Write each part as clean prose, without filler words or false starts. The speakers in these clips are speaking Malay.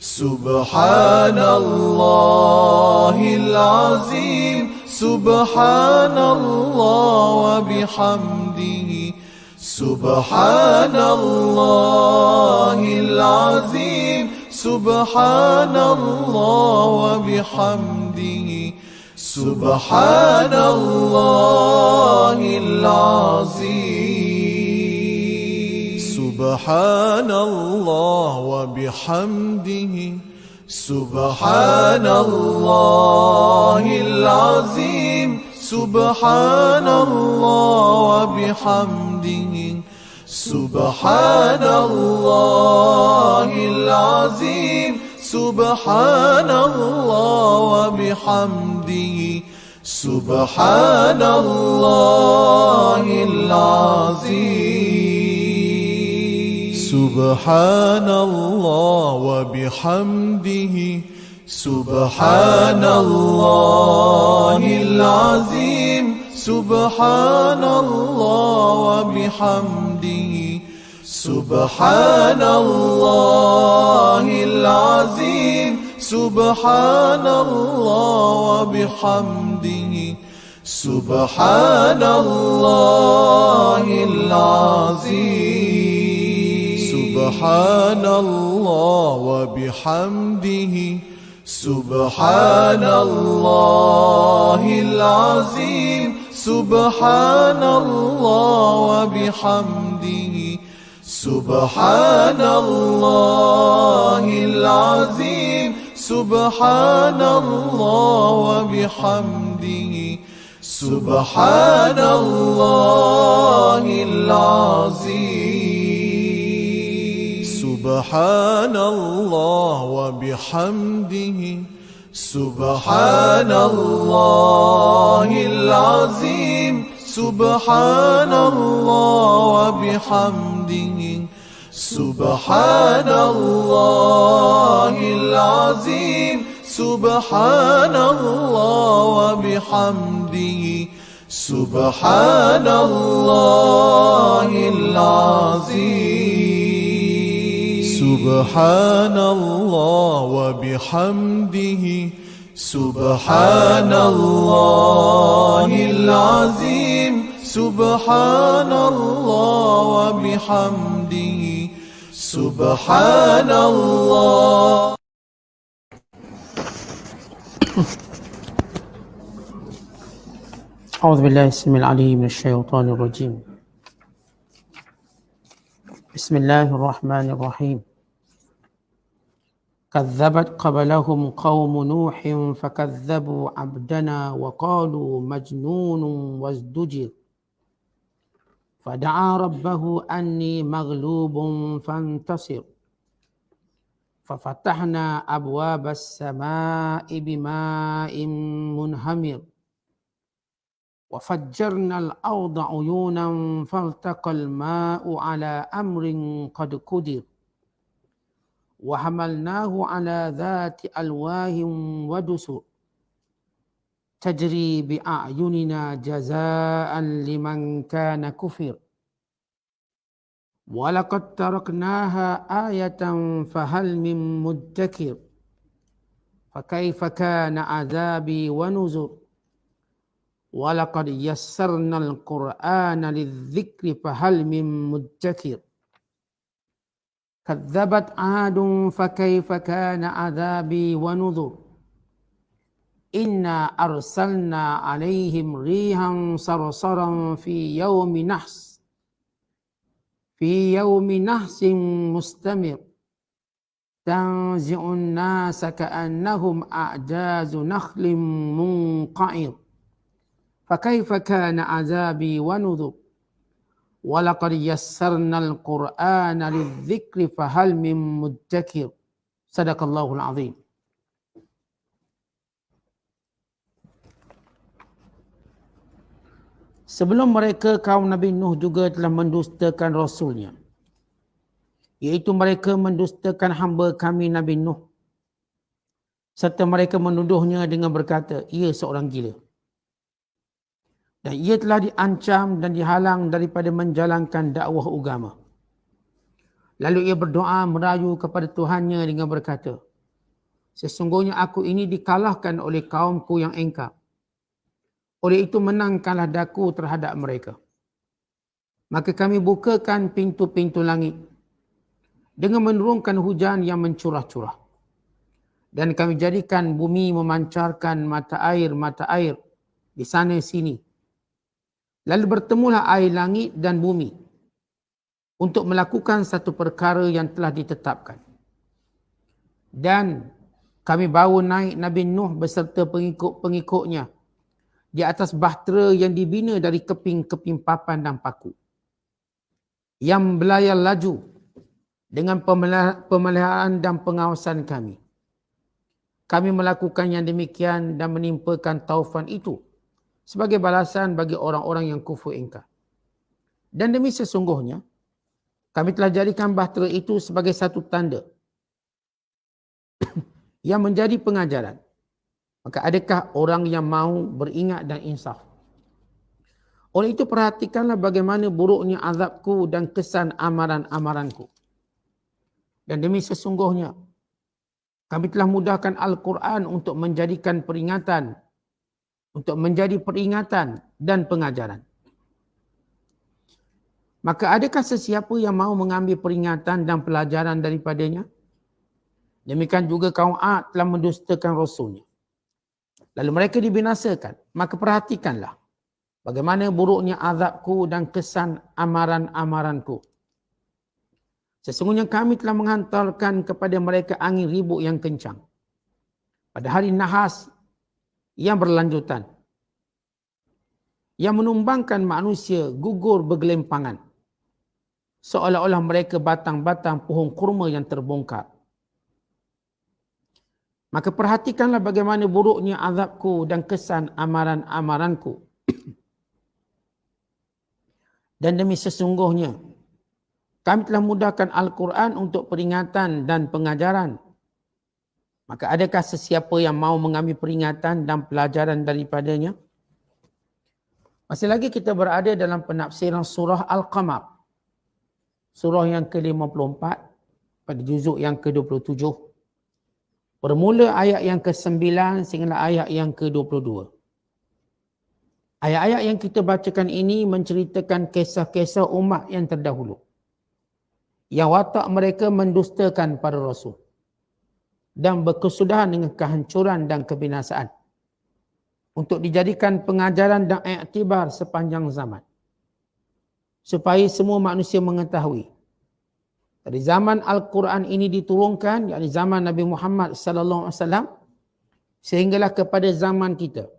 سبحان الله العظيم سبحان الله وبحمده سبحان الله العظيم سبحان الله وبحمده سبحان الله العظيم سبحان الله وبحمده سبحان الله العظيم سبحان الله وبحمده سبحان الله العظيم سبحان الله وبحمده سبحان الله العظيم سبحان الله وبحمده سبحان الله العظيم سبحان الله وبحمده سبحان الله العظيم سبحان الله وبحمده سبحان الله العظيم سبحان الله وبحمده سبحان الله العظيم سبحان الله وبحمده سبحان الله العظيم سبحان الله وبحمده سبحان الله العظيم سبحان الله وبحمده سبحان الله العظيم سبحان الله وبحمده سبحان الله العظيم سبحان الله وبحمده سبحان الله العظيم سبحان الله وبحمده سبحان الله العظيم سبحان الله وبحمده سبحان الله. أعوذ بالله السميع العليم من الشيطان الرجيم. بسم الله الرحمن الرحيم. كذبت قبلهم قوم نوح فكذبوا عبدنا وقالوا مجنون وازدجر فدعا ربه أني مغلوب فانتصر ففتحنا أبواب السماء بماء منهمر وفجرنا الأرض عيونا فالتقى الماء على أمر قد قدر وحملناه على ذات ألواه ودسر تجري بأعيننا جزاء لمن كان كفر ولقد تركناها آية فهل من مدكر فكيف كان عذابي ونذر ولقد يسرنا القرآن للذكر فهل من مدكر كذبت عاد فكيف كان عذابي ونذر إنا أرسلنا عليهم ريحا صرصرا في يوم نحس مستمر تنزع الناس كأنهم أعجاز نخل منقعر فكيف كان عذابي ونذر ولقد يسرنا القرآن للذكر فهل من مدكر صدق الله العظيم. Sebelum mereka, kaum Nabi Nuh juga telah mendustakan Rasulnya. Iaitu mereka mendustakan hamba kami Nabi Nuh. Serta mereka menuduhnya dengan berkata, ia seorang gila. Dan ia telah diancam dan dihalang daripada menjalankan dakwah agama. Lalu ia berdoa merayu kepada Tuhannya dengan berkata, Sesungguhnya aku ini dikalahkan oleh kaumku yang engkar. Oleh itu menangkanlah daku terhadap mereka. Maka kami bukakan pintu-pintu langit dengan menurunkan hujan yang mencurah-curah. Dan kami jadikan bumi memancarkan mata air di sana sini. Lalu bertemulah air langit dan bumi untuk melakukan satu perkara yang telah ditetapkan. Dan kami bawa naik Nabi Nuh beserta pengikut-pengikutnya di atas bahtera yang dibina dari keping-keping papan dan paku, yang berlayar laju dengan pemeliharaan dan pengawasan kami. Kami melakukan yang demikian dan menimpakan taufan itu sebagai balasan bagi orang-orang yang kufur ingkar. Dan demi sesungguhnya, kami telah jadikan bahtera itu sebagai satu tanda yang menjadi pengajaran. Maka adakah orang yang mau beringat dan insaf? Oleh itu perhatikanlah bagaimana buruknya azabku dan kesan amaran-amaranku. Dan demi sesungguhnya, kami telah mudahkan Al-Quran untuk menjadikan peringatan, untuk menjadi peringatan dan pengajaran. Maka adakah sesiapa yang mau mengambil peringatan dan pelajaran daripadanya? Demikian juga kaum Ad telah mendustakan Rasulnya. Lalu mereka dibinasakan. Maka perhatikanlah bagaimana buruknya azabku dan kesan amaran-amaranku. Sesungguhnya kami telah menghantarkan kepada mereka angin ribut yang kencang pada hari nahas yang berlanjutan, yang menumbangkan manusia gugur bergelimpangan, seolah-olah mereka batang-batang pohon kurma yang terbongkar. Maka perhatikanlah bagaimana buruknya azabku dan kesan amaran-amaranku. Dan demi sesungguhnya, kami telah mudahkan Al-Quran untuk peringatan dan pengajaran. Maka adakah sesiapa yang mau mengambil peringatan dan pelajaran daripadanya? Masih lagi kita berada dalam penafsiran surah Al-Qamar. Surah yang ke-54 pada juzuk yang ke-27. Bermula ayat yang ke-9 sehingga ayat yang ke-22. Ayat-ayat yang kita bacakan ini menceritakan kisah-kisah umat yang terdahulu, yang watak mereka mendustakan para rasul dan berkesudahan dengan kehancuran dan kebinasaan, untuk dijadikan pengajaran dan iktibar sepanjang zaman, supaya semua manusia mengetahui dari zaman Al-Quran ini diturunkan, yakni zaman Nabi Muhammad sallallahu alaihi wasallam, sehinggalah kepada zaman kita,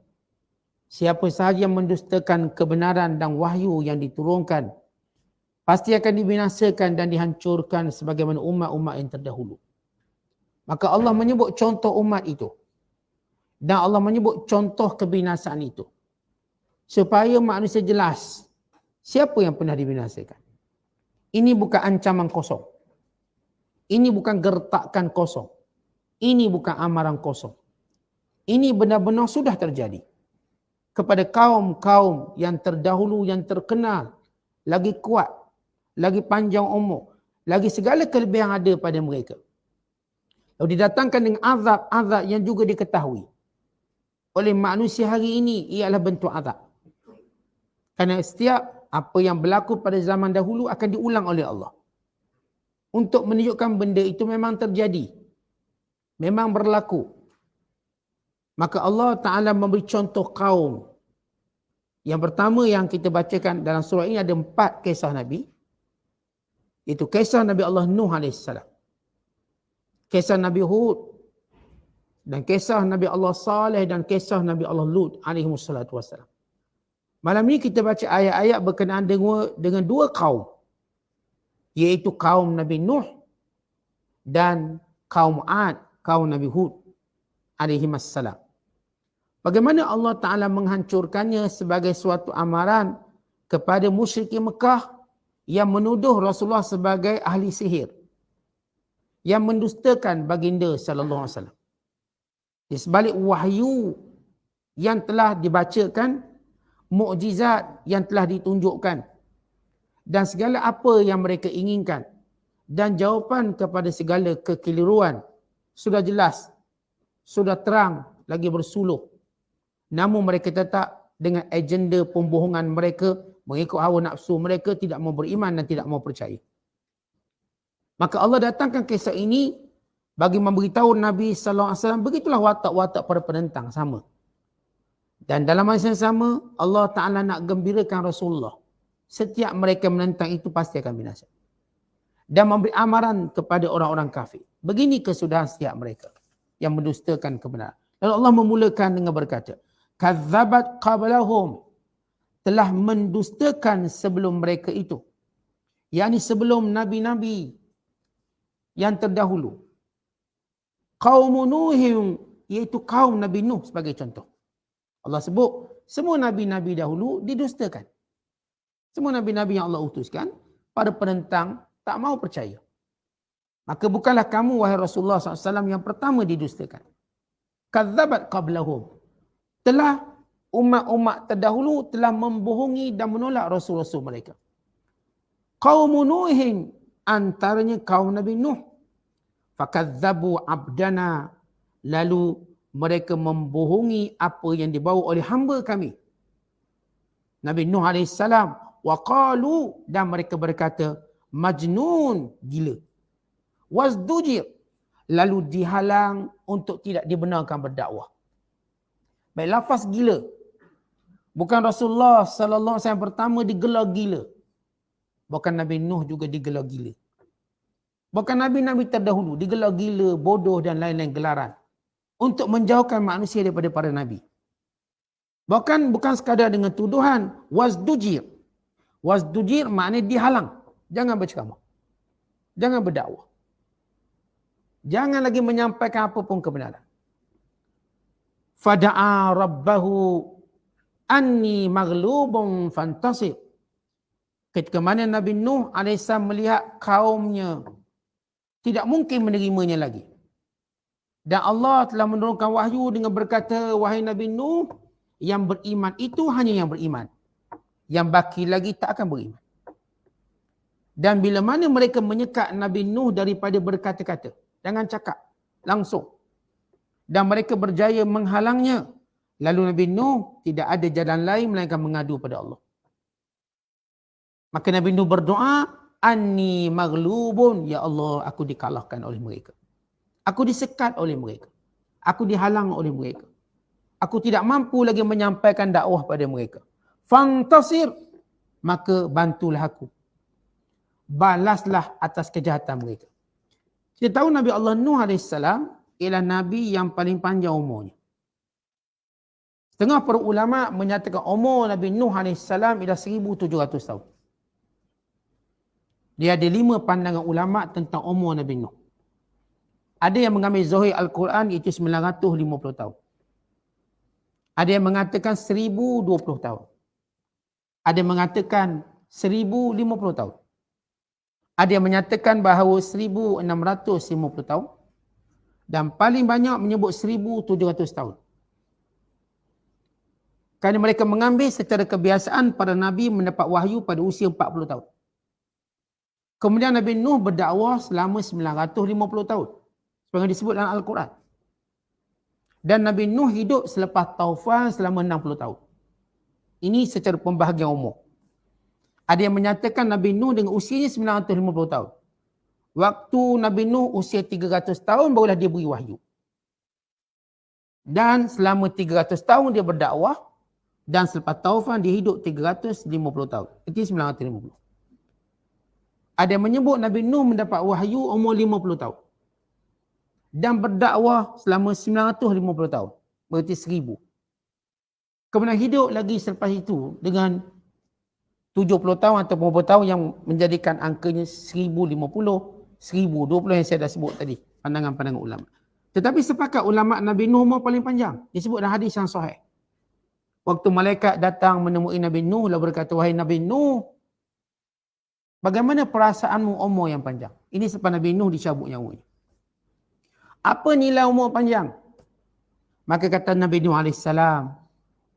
siapa sahaja yang mendustakan kebenaran dan wahyu yang diturunkan pasti akan dibinasakan dan dihancurkan sebagaimana umat-umat yang terdahulu. Maka Allah menyebut contoh umat itu dan Allah menyebut contoh kebinasaan itu supaya manusia jelas siapa yang pernah dibinasakan. Ini bukan ancaman kosong. Ini bukan gertakan kosong. Ini bukan amaran kosong. Ini benar-benar sudah terjadi kepada kaum-kaum yang terdahulu, yang terkenal, lagi kuat, lagi panjang umur, lagi segala kelebihan ada pada mereka. Lalu didatangkan dengan azab-azab yang juga diketahui oleh manusia hari ini ialah bentuk azab. Kerana setiap apa yang berlaku pada zaman dahulu akan diulang oleh Allah. Untuk menunjukkan benda itu memang terjadi. Memang berlaku. Maka Allah Ta'ala memberi contoh kaum. Yang pertama yang kita bacakan dalam surah ini ada 4 kisah Nabi. Itu kisah Nabi Allah Nuh AS. Kisah Nabi Hud. Dan kisah Nabi Allah Saleh dan kisah Nabi Allah Lut AS. Malam ini kita baca ayat-ayat berkenaan dengan 2 kaum. Iaitu kaum Nabi Nuh dan kaum Ad, kaum Nabi Hud alaihissalam. Bagaimana Allah Ta'ala menghancurkannya sebagai suatu amaran kepada musyrikin Mekah yang menuduh Rasulullah sebagai ahli sihir, yang mendustakan baginda sallallahu alaihi wasallam. Di sebalik wahyu yang telah dibacakan, mukjizat yang telah ditunjukkan, dan segala apa yang mereka inginkan, dan jawapan kepada segala kekeliruan sudah jelas sudah terang, lagi bersuluh. Namun mereka tetap dengan agenda pembohongan mereka, mengikut hawa nafsu mereka, tidak mau beriman dan tidak mau percaya. Maka Allah datangkan kisah ini bagi memberitahu Nabi SAW, begitulah watak-watak para penentang sama. Dan dalam masa yang sama, Allah Ta'ala nak gembirakan Rasulullah. Setiap mereka menentang itu pasti akan binasa. Dan memberi amaran kepada orang-orang kafir. Begini kesudahan setiap mereka yang mendustakan kebenaran. Lalu Allah memulakan dengan berkata, Kadzabat qablahum, telah mendustakan sebelum mereka itu. yakni sebelum nabi-nabi yang terdahulu. Qaum Nuh, iaitu kaum Nabi Nuh sebagai contoh. Allah sebut semua nabi-nabi dahulu didustakan. Semua nabi-nabi yang Allah utuskan, para penentang tak mau percaya. Maka bukanlah kamu wahai Rasulullah SAW yang pertama didustakan. Kadzabat qablahum. Telah umat-umat terdahulu telah membohongi dan menolak rasul-rasul mereka. Qaum Nuhin, antaranya kaum Nabi Nuh. Fakadzabu abdana, lalu mereka membohongi apa yang dibawa oleh hamba kami. Nabi Nuh AS. Wa qalu, dan mereka berkata, majnun, gila. Wazdujir, lalu dihalang untuk tidak dibenarkan berdakwah. Baik, lafaz gila. Bukan Rasulullah sallallahu alaihi wasallam pertama digelar gila. Bahkan Nabi Nuh juga digelar gila. Bahkan Nabi-Nabi terdahulu digelar gila, bodoh dan lain-lain gelaran. Untuk menjauhkan manusia daripada para Nabi. Bahkan bukan sekadar dengan tuduhan. Wazdujir. Wazdujir maknanya dihalang. Jangan berceramah. Jangan berdakwah. Jangan lagi menyampaikan apapun kebenaran. Fada'a rabbahu anni maghlubun fantasir. Ketika mana Nabi Nuh AS melihat kaumnya tidak mungkin menerimanya lagi. Dan Allah telah menurunkan wahyu dengan berkata, wahai Nabi Nuh, yang beriman itu hanya yang beriman. Yang baki lagi tak akan beriman. Dan bila mana mereka menyekat Nabi Nuh daripada berkata-kata, jangan cakap, langsung. Dan mereka berjaya menghalangnya. Lalu Nabi Nuh tidak ada jalan lain melainkan mengadu pada Allah. Maka Nabi Nuh berdoa, anni maghlubun, ya Allah, aku dikalahkan oleh mereka. Aku disekat oleh mereka. Aku dihalang oleh mereka. Aku tidak mampu lagi menyampaikan dakwah pada mereka. Fantasir, maka bantulah aku. Balaslah atas kejahatan mereka. Kita tahu Nabi Allah Nuh AS ialah Nabi yang paling panjang umurnya. Setengah para ulama menyatakan umur Nabi Nuh AS ialah 1700 tahun. Dia ada 5 pandangan ulama tentang umur Nabi Nuh. Ada yang mengambil zahir Al-Quran iaitu 950 tahun. Ada yang mengatakan 1020 tahun. Ada yang mengatakan 1050 tahun. Ada yang menyatakan bahawa 1650 tahun. Dan paling banyak menyebut 1700 tahun. Kerana mereka mengambil secara kebiasaan para Nabi mendapat wahyu pada usia 40 tahun. Kemudian Nabi Nuh berdakwah selama 950 tahun. Seperti disebut dalam Al-Quran. Dan Nabi Nuh hidup selepas taufan selama 60 tahun. Ini secara pembahagian umur. Ada yang menyatakan Nabi Nuh dengan usianya 950 tahun. Waktu Nabi Nuh usia 300 tahun barulah dia beri wahyu. Dan selama 300 tahun dia berdakwah. Dan selepas taufan dia hidup 350 tahun. Itu 950. Ada yang menyebut Nabi Nuh mendapat wahyu umur 50 tahun. Dan berdakwah selama 950 tahun. Berarti 1000. Kemudian hidup lagi selepas itu dengan 70 tahun atau 50 tahun yang menjadikan angkanya 1050, 1020 yang saya dah sebut tadi. Pandangan-pandangan ulama. Tetapi sepakat ulama Nabi Nuh umur paling panjang. Disebut dalam hadis yang sahih. Waktu malaikat datang menemui Nabi Nuh lalu berkata, wahai Nabi Nuh, bagaimana perasaanmu umur yang panjang? Ini sebab Nabi Nuh dicabut nyawanya. Apa nilai umur panjang? Maka kata Nabi Nuh AS,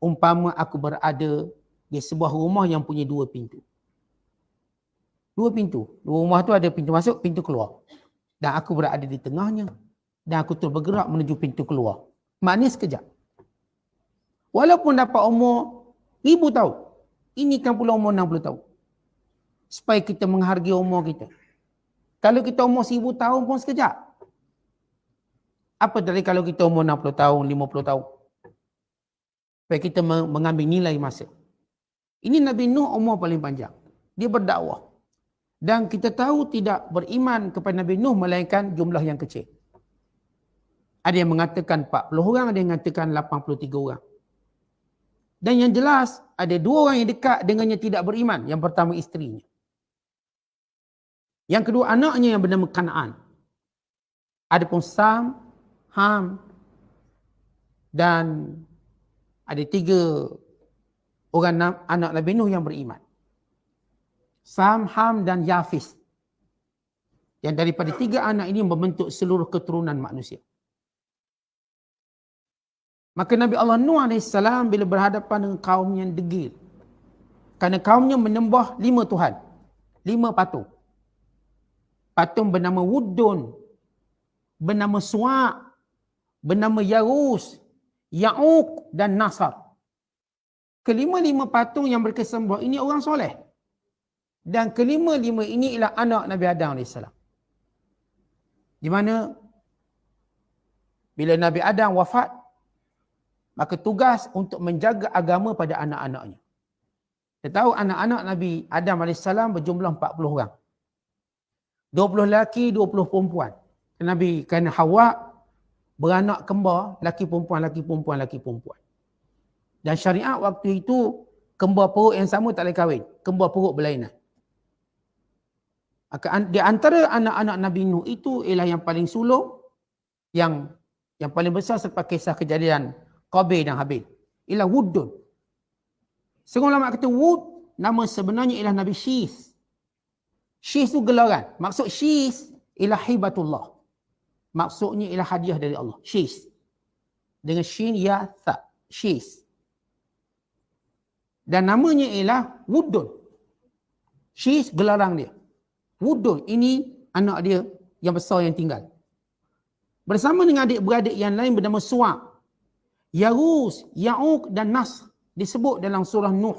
umpama aku berada di sebuah rumah yang punya 2 pintu. 2 pintu. Rumah tu ada pintu masuk, pintu keluar. Dan aku berada di tengahnya. dan aku terus bergerak menuju pintu keluar. Maknanya sekejap. Walaupun dapat umur 1000 tahun, ini kan pula umur 60 tahun. Supaya kita menghargai umur kita. Kalau kita umur 1000 tahun pun sekejap. Apa dari kalau kita umur 60 tahun, 50 tahun? Supaya kita mengambil nilai masa. Ini Nabi Nuh umur paling panjang. Dia berdakwah. Dan kita tahu tidak beriman kepada Nabi Nuh melainkan jumlah yang kecil. Ada yang mengatakan 40 orang, ada yang mengatakan 83 orang. Dan yang jelas, ada 2 orang yang dekat dengannya tidak beriman. Yang pertama isterinya. Yang kedua anaknya yang bernama Kan'an. Adapun Sam, Ham dan ada 3 orang anak Nabi Nuh yang beriman. Sam, Ham dan Yafis. Yang daripada 3 anak ini membentuk seluruh keturunan manusia. Maka Nabi Allah Nuh AS bila berhadapan dengan kaum yang degil. Kerana kaumnya menyembah 5 Tuhan. 5 patung. Patung bernama Wuddun, bernama Suwa', bernama Yarus, Ya'uq dan Nasar. Kelima-lima patung yang mereka sembah ini orang soleh. Dan kelima-lima ini ialah anak Nabi Adam AS. Di mana bila Nabi Adam wafat, maka tugas untuk menjaga agama pada anak-anaknya. Kita tahu anak-anak Nabi Adam AS berjumlah 40 orang. 20 lelaki, 20 perempuan. Nabi kerana Hawa beranak kembar, laki perempuan, laki perempuan, laki perempuan. Dan syariat waktu itu, kembar perut yang sama tak boleh kahwin. Kembar perut berlainan. Di antara anak-anak Nabi Nuh itu ialah yang paling sulung, yang paling besar selepas kisah kejadian Qabil dan Habil. Ialah Wuddun. Seorang ulama kata Wud, nama sebenarnya ialah Nabi Syis. Syis itu gelaran. Maksud Syis ialah hibatullah. Maksudnya ialah hadiah dari Allah. Syis. Dengan shin, ya, tha. Syis. Dan namanya ialah Wuddun. Syis gelaran dia. Wuddun, ini anak dia yang besar yang tinggal. Bersama dengan adik-beradik yang lain bernama Suwa', Yarus, Ya'uq dan Nasr. Disebut dalam surah Nuh.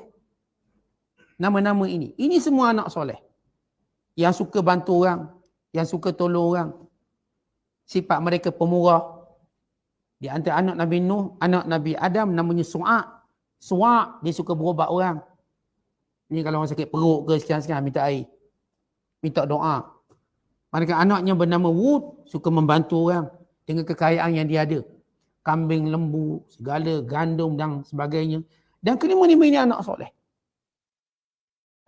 Nama-nama ini. Ini semua anak soleh. Yang suka bantu orang. Yang suka tolong orang. Sifat mereka pemurah. Di antara anak Nabi Nuh, anak Nabi Adam namanya Suwa'. Suwa' dia suka berubat orang. Ni kalau orang sakit perut ke sekian-sekian minta air. Minta doa. Manakala anaknya bernama Wud, suka membantu orang dengan kekayaan yang dia ada. Kambing, lembu, segala, gandum dan sebagainya. Dan kelima-lima ini anak soleh.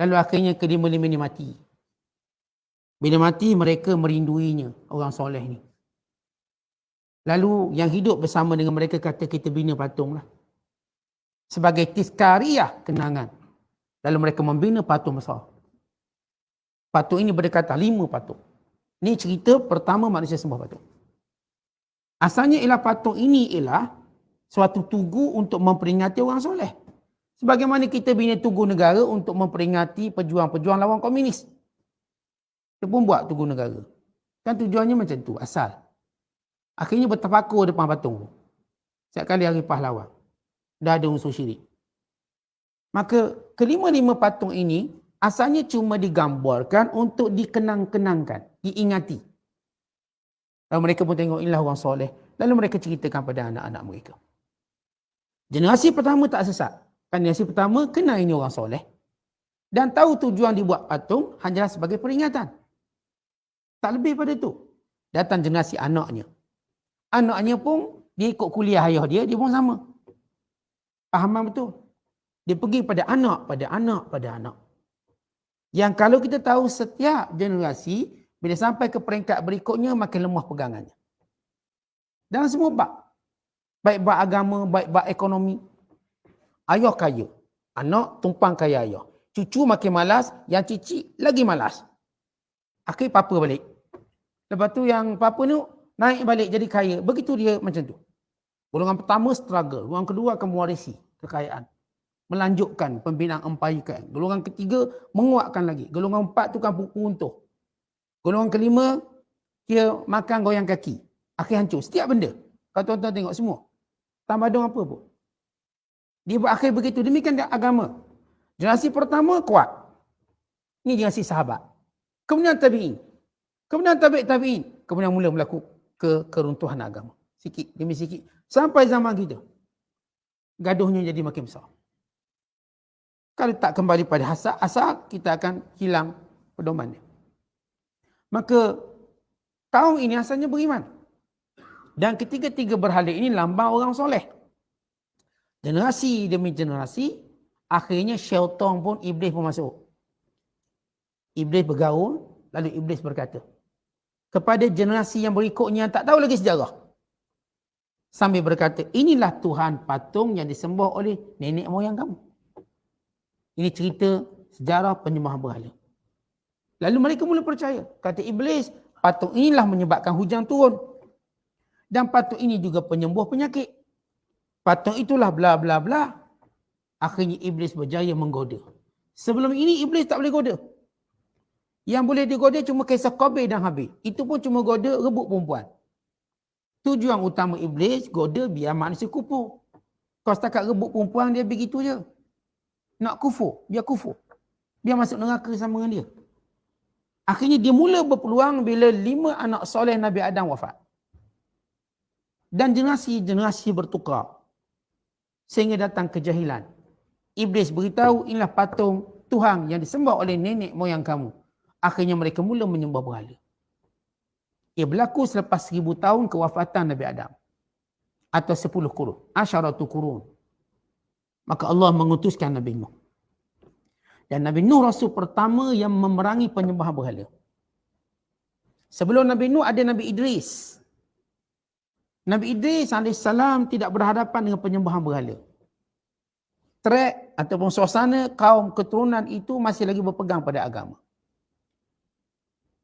Lalu akhirnya kelima-lima ini mati. Bila mati, mereka merinduinya, orang soleh ni. Lalu yang hidup bersama dengan mereka kata kita bina patung lah. Sebagai tizkariyah, kenangan. Lalu mereka membina patung besar. Patung ini berdekatan 5 patung. Ini cerita pertama manusia sembah patung. Asalnya ialah patung ini ialah suatu tugu untuk memperingati orang soleh. Sebagaimana kita bina tugu negara untuk memperingati pejuang-pejuang lawan komunis. Kita pun buat tugu negara. Kan tujuannya macam tu, asal. Akhirnya bertafakur depan patung. Setiap kali hari pahlawan. Dah ada unsur syirik. Maka kelima-lima patung ini asalnya cuma digambarkan untuk dikenang-kenangkan, diingati. Lalu mereka pun tengok inilah orang soleh. Lalu mereka ceritakan pada anak-anak mereka. Generasi pertama tak sesat. Generasi pertama kenal ini orang soleh. Dan tahu tujuan dibuat patung hanyalah sebagai peringatan. Tak lebih pada tu. Datang generasi anaknya. Anaknya pun dia ikut kuliah ayah dia, dia pun sama. Fahaman betul. Dia pergi pada anak, pada anak, pada anak. Yang kalau kita tahu setiap generasi, bila sampai ke peringkat berikutnya, makin lemah pegangannya. Dalam semua bab. Baik bab agama, baik bab ekonomi. Ayah kaya. Anak tumpang kaya ayah. Cucu makin malas, yang cicit lagi malas. Akhir papa balik. Lepas tu yang papa ni naik balik jadi kaya. Begitu dia macam tu. Golongan pertama struggle. Golongan kedua akan mewarisi kekayaan. Melanjutkan pembinaan empire. Golongan ketiga menguatkan lagi. Golongan empat tu kan buku untuh. Golongan kelima dia makan goyang kaki. Akhir hancur. Setiap benda. Kalau tuan-tuan tengok semua. Tamadun apa pun. Dia berakhir begitu. Demikian agama. Generasi pertama kuat. Ini generasi sahabat. Kemudian tabi'in. Kemudian tabi'in. Kemudian mula berlaku keruntuhan agama. Sikit demi sikit. Sampai zaman kita. Gaduhnya jadi makin besar. Kalau tak kembali pada asal, kita akan hilang pedoman dia. Maka kaum ini asalnya beriman. Dan ketiga-tiga berhala ini lambang orang soleh. Generasi demi generasi, akhirnya syaitan pun, iblis pun masuk. Iblis bergaul, lalu iblis berkata kepada generasi yang berikutnya yang tak tahu lagi sejarah. Sambil berkata, inilah Tuhan patung yang disembah oleh nenek moyang kamu. Ini cerita sejarah penyembahan berhala. Lalu mereka mula percaya. Kata iblis, patung inilah menyebabkan hujan turun. Dan patung ini juga penyembuh penyakit. Patung itulah bla bla bla. Akhirnya iblis berjaya menggoda. Sebelum ini iblis tak boleh goda. Yang boleh digoda cuma kisah Qabil dan Habil. Itu pun cuma goda rebut perempuan. Tujuan utama iblis goda biar manusia kufur. Kalau setakat rebut perempuan dia begitu je. Nak kufur, biar kufur. Biar masuk neraka sama dengan dia. Akhirnya dia mula berpeluang bila 5 anak soleh Nabi Adam wafat. Dan generasi bertukar. Sehingga datang kejahilan. Iblis beritahu inilah patung Tuhan yang disembah oleh nenek moyang kamu. Akhirnya mereka mula menyembah berhala. Ia berlaku selepas 1000 tahun kewafatan Nabi Adam. Atau 10 kurun. Asyaratu kurun. Maka Allah mengutuskan Nabi Nuh. Dan Nabi Nuh rasul pertama yang memerangi penyembahan berhala. Sebelum Nabi Nuh ada Nabi Idris. Nabi Idris AS tidak berhadapan dengan penyembahan berhala. Track ataupun suasana kaum keturunan itu masih lagi berpegang pada agama.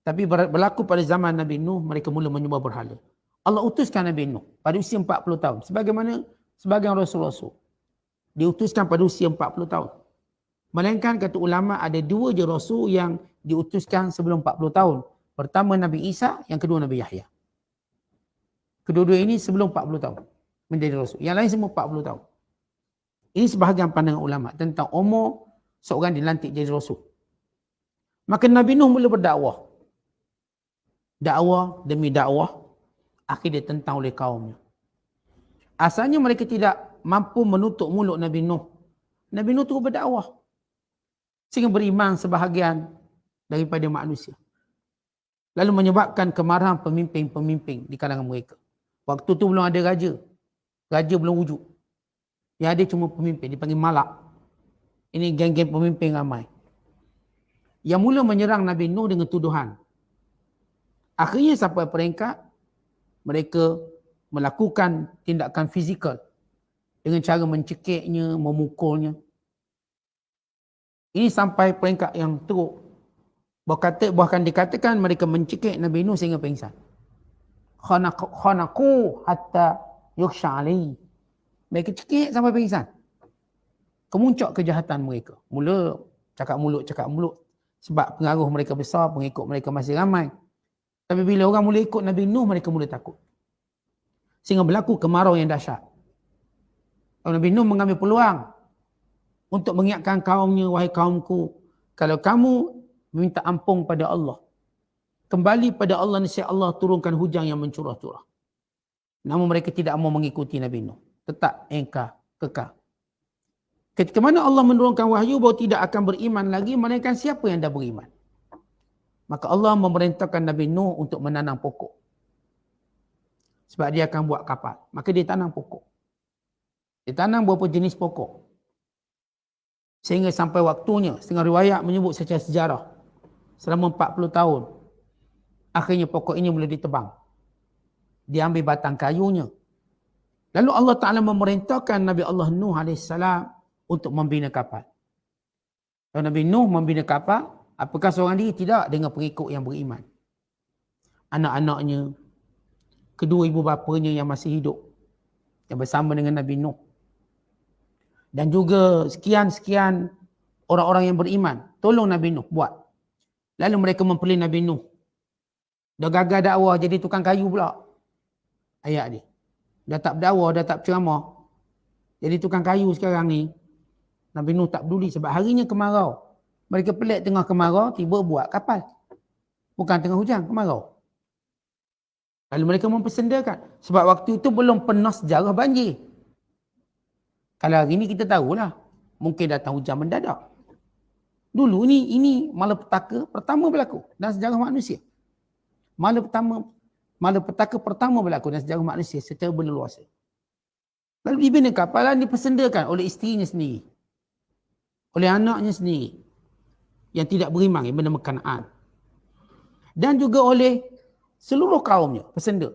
Tapi berlaku pada zaman Nabi Nuh, mereka mula menyembah berhala. Allah utuskan Nabi Nuh pada usia 40 tahun. Sebagaimana sebagian Rasul-Rasul. Diutuskan pada usia 40 tahun. Melainkan kata ulama ada 2 je Rasul yang diutuskan sebelum 40 tahun. Pertama Nabi Isa, yang kedua Nabi Yahya. Kedua-dua ini sebelum 40 tahun menjadi Rasul. Yang lain semua 40 tahun. Ini sebahagian pandangan ulama tentang umur seorang dilantik jadi Rasul. Maka Nabi Nuh mula berdakwah. Dakwah demi dakwah. Akhirnya ditentang oleh kaumnya. Asalnya mereka tidak mampu menutup mulut Nabi Nuh. Nabi Nuh terus berdakwah. Sehingga beriman sebahagian daripada manusia. Lalu menyebabkan kemarahan pemimpin-pemimpin di kalangan mereka. Waktu tu belum ada raja. Raja belum wujud. Yang ada cuma pemimpin. Dipanggil malak. Ini geng-geng pemimpin ramai. Yang mula menyerang Nabi Nuh dengan tuduhan. Akhirnya sampai peringkat mereka melakukan tindakan fizikal. Dengan cara mencekiknya, memukulnya. Ini sampai peringkat yang teruk. Bahkan dikatakan mereka mencekik Nabi Nuh sehingga pingsan. Khanaku hatta yukhsha alaihi. Mereka cekik sampai pingsan. Kemuncak kejahatan mereka. Mula cakap mulut. Sebab pengaruh mereka besar, pengikut mereka masih ramai. Tapi bila orang mula ikut Nabi Nuh, mereka mula takut. Sehingga berlaku kemarau yang dahsyat. Nabi Nuh mengambil peluang untuk mengingatkan kaumnya, wahai kaumku, kalau kamu meminta ampun pada Allah, kembali pada Allah, nescaya Allah turunkan hujan yang mencurah-curah. Namun mereka tidak mau mengikuti Nabi Nuh. Tetap engkar, kekal. Ketika mana Allah menurunkan wahyu bahawa tidak akan beriman lagi, melainkan siapa yang dah beriman. Maka Allah memerintahkan Nabi Nuh untuk menanam pokok. Sebab dia akan buat kapal. Maka dia tanam pokok. Dia tanam beberapa jenis pokok. Sehingga sampai waktunya, setengah riwayat menyebut secara sejarah, selama 40 tahun, akhirnya pokok ini boleh ditebang. Dia ambil batang kayunya. Lalu Allah Ta'ala memerintahkan Nabi Allah Nuh AS untuk membina kapal. Kalau Nabi Nuh membina kapal, apakah seorang diri? Tidak, dengan pengikut yang beriman. Anak-anaknya, kedua ibu bapanya yang masih hidup, yang bersama dengan Nabi Nuh. Dan juga sekian-sekian orang-orang yang beriman. Tolong Nabi Nuh buat. Lalu mereka mempelai Nabi Nuh. Dah gagal dakwah jadi tukang kayu pula. ayat dia. Dah tak berdakwah, dah tak ceramah. Jadi tukang kayu sekarang ni, Nabi Nuh tak peduli sebab harinya kemarau. Mereka pelik tengah kemarau, tiba buat kapal. Bukan tengah hujan, kemarau. Lalu mereka mempersendakan. Sebab waktu itu belum pernah sejarah banjir. Kalau hari ni kita tahulah. Mungkin datang hujan mendadak. Dulu ni, ini malapetaka pertama berlaku dalam sejarah manusia. Malapetaka pertama berlaku dalam sejarah manusia secara berleluasa. Lalu dibina kapal dan dipersendakan oleh isterinya sendiri. Oleh anaknya sendiri. Yang tidak beriman, yang bernama Kan'an. Dan juga oleh seluruh kaumnya, persenda.